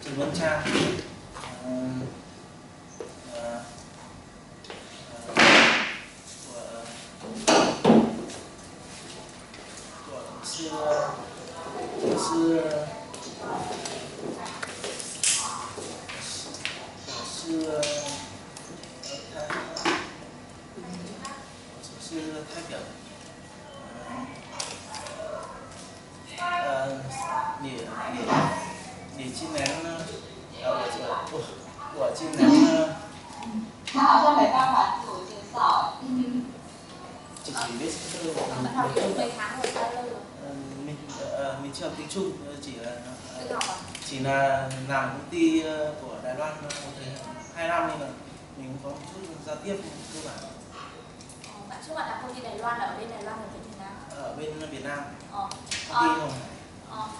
từ Vân Trang của sư thái biểu你今年我今年他好像没办法自我介绍。chỉ biết sơ lược. Bạn học được mấy tháng rồi sao lâu rồi? Mình chưa học tiếng Trung, chỉ là Tự học à? chỉ là làm công ty của Đài Loan một thời 2 năm nên là mình có một chút giao tiếp cơ bản. Bạn trước bạn làm công ty Đài Loan là ở bên Đài Loan là bên Việt Nam? Ở bên Việt Nam.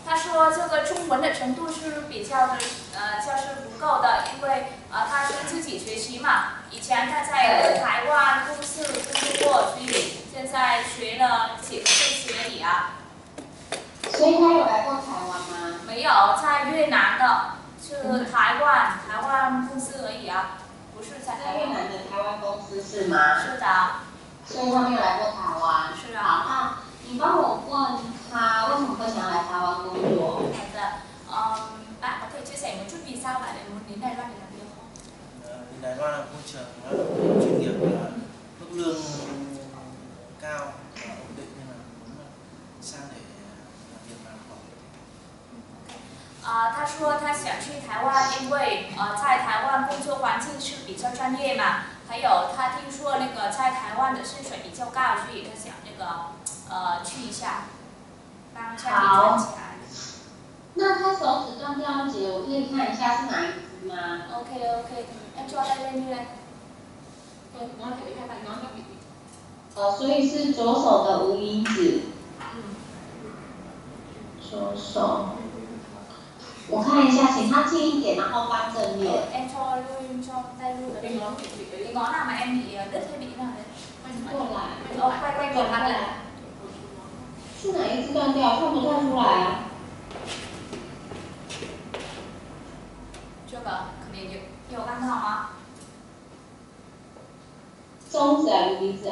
他说这个中文的程度是比较不够的，因为他是自己学习嘛，以前他在台湾公司工作过，所以现在学了几个月而已啊。所以他有来过台湾吗？没有，在越南的，是台湾公司而已啊，不是在台湾。在越南的台湾公司是吗？是的。所以他没有来过台湾。是啊。好，那你帮我问他为什么会想要来台湾工作？好的，bạn có thể chia sẻ một chút vì sao bạn lại muốn đến Đài Loan để làm việc không? Đài Loan là môi trường lao động chuyên nghiệp và mức lương cao và ổn định nên là muốn sang để làm việc làm học. 他说他想去台湾，因为在台湾工作环境是比较专业嘛，还有他听说那个在台湾的薪水比较高，所以他想那个去一下，帮家里赚起来。那他手指断掉那节，我可以看一下是哪一只吗 ？OK OK， em cho tay lên như này. Nói thử hai bạn nói nó bị. 所以是左手的无名指。左手。我看一下，请他近一点，然后翻正面。Em cho tay luôn cái ngón cái ngón nào mà em bị đứt hay bị thế nào đấy? 过来。quay ngược mặt lại. 是哪一只断掉？看不太出来啊。这个可能有看到吗？中指还是无名指？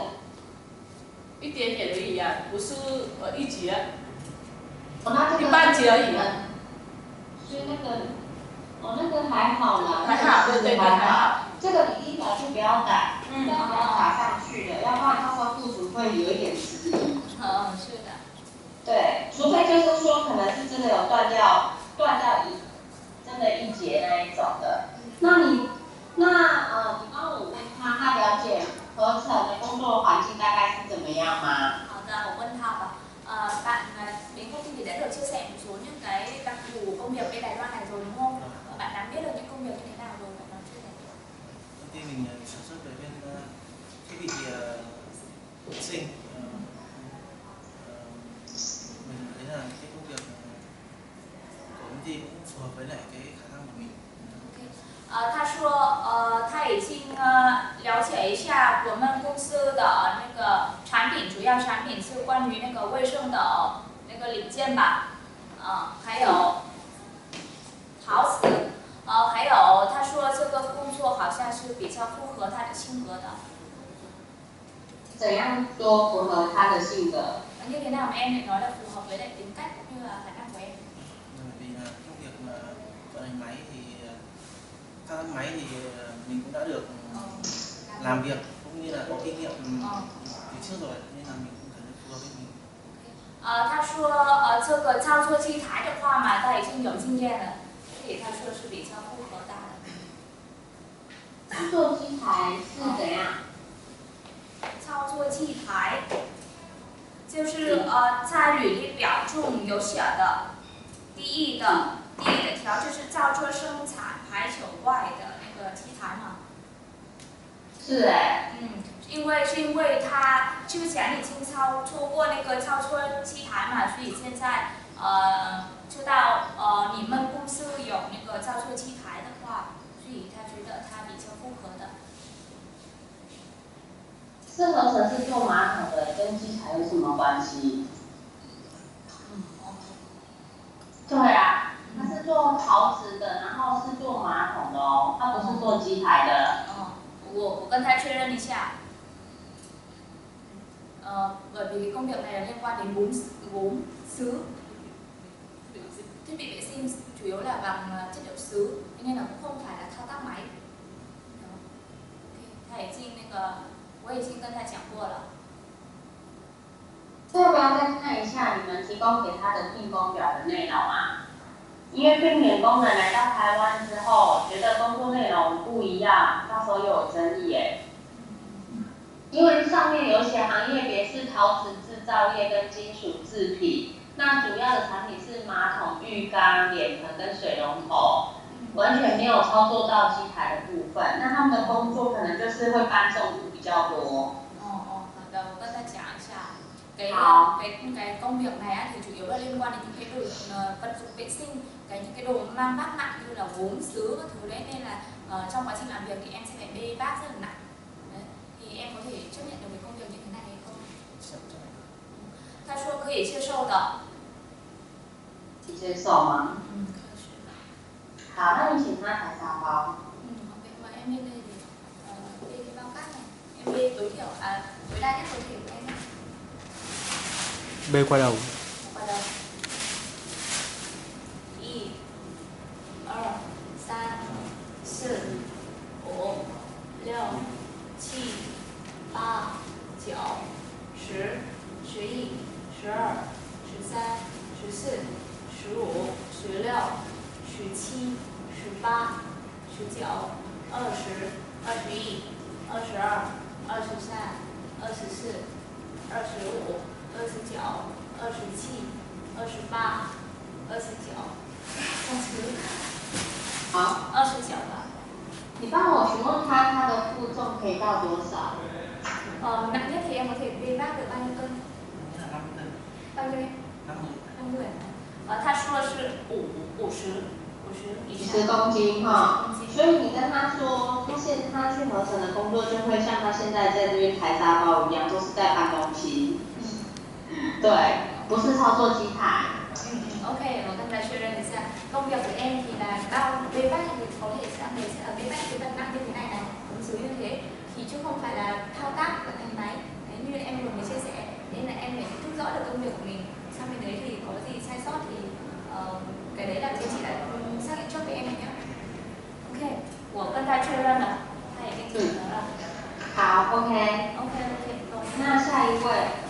一点点而已啊，不是一节，那这个一半节而已啊。所以那个还好啦，还好，对对对，还好。这个比例表是不要打，不要打上去的，要不然到时候肚子会有一点迟疑。是的。对，除非就是说可能是真的有断掉真的一节那一种的。那你帮我问他了解合成的工作环境大概是怎么样吗？好的，我问他吧。Bạn đến công ty thì đã được chia sẻ một số những cái đặc thù công việc bên Đài Loan này rồi đúng không? Bạn đã biết được những công việc như thế nào rồi bạn nói chia sẻ. Công ty mình sản xuất về bên thiết bị sinh. Mình thấy là cái công việc của công ty cũng phù hợp với lại cái khả năng của mình. 他说他已经了解一下我们公司的那个产品，主要产品是关于那个卫生的那个零件吧，还有陶瓷，还有他说这个工作好像是比较符合他的性格的。怎样说符合他的性格？Như thế nào mà em lại nói là phù hợp với lại tính cách cũng như là khả năng của em? Vì là công việc mà vận hành máy thì các máy thì mình cũng đã được làm việc cũng như là có kinh nghiệm từ trước rồi nên là mình cũng cảm thấy phù hợp với mình. 他说这个操作机台的话嘛，他已经有经验了，所以他说是比较符合他的。操作机台是怎样？操作机台就是在履历表中有写的，第一的条就是操作生产排球外的那个机台嘛。是哎。因为他之前已经操作过那个操作机台嘛，所以现在知道你们公司有那个操作机台的话，所以他觉得他比较符合的。是合成是做马桶的，跟机台有什么关系？对啊，它是做陶瓷的，然后是做马桶的哦，他不是做机台的。我跟他确认一下。Bởi vì cái công việc này là liên quan đến gốm sứ, thiết bị vệ sinh chủ yếu là bằng chất liệu sứ, nên là cũng không phải là thao tác máy. 他已经那个，我已经跟他讲过了。要不要再看一下你们提供给他的聘工表的内容啊？因为聘员工人来到台湾之后，觉得工作内容不一样，到时候又有争议耶。因为上面有写行业别是陶瓷制造业跟金属制品，那主要的产品是马桶、浴缸、脸盆跟水龙头，完全没有操作到机台的部分。那他们的工作可能就是会搬重物比较多。好的，我跟他讲一下。cái công việc này á, thì chủ yếu là liên quan đến những cái đồ vật dụng vệ sinh, những cái đồ mang vác nặng như là gốm sứ các thứ đấy, nên là trong quá trình làm việc thì em sẽ phải bê vác rất là nặng. Đấy. Thì em có thể chấp nhận được cái công việc như thế này hay không? 他说可以接受的。接受吗？可以。好，那你请他抬沙包。ok, mời em lên đây để bê cái bao cát này. Em bê tối đa nhất có thể của em nhé. Bê qua đầu. Qua đầu. 1, 2, 3, 4, 5, 6, 7, 8, 9, 10, 11, 12, 13, 14, 15, 16, 17, 18, 19, 20, 21, 22, 23, 24, 25, 29, 27, 28, 29, 30. 好29吧。你帮我询问他的负重可以到多少？nặng nhất thì em có thể bê vác được bao nhiêu cân? Bao nhiêu em? 50. 他说是50以上。50公斤哈，所以你跟他说，他去合成的工作就会像他现在在这边抬沙包一样，都是在搬东西。对，不是操作机台。Ok,我跟他确认一下，công việc của em thì là bê vác thì có thể sẽ ở bê vác cái vật nặng như thế này này, ứng xử như thế, thì chứ không phải là thao tác vận hành máy. Đấy, như em vừa mới chia sẻ, nên là em phải thức rõ được công việc của mình. Sau bên đấy thì có gì sai sót thì cái đấy là cái chị đã xác định trước với em nhé. Ok, 我跟他确认了，他已经确认了。好 ，OK。OK，那下一位。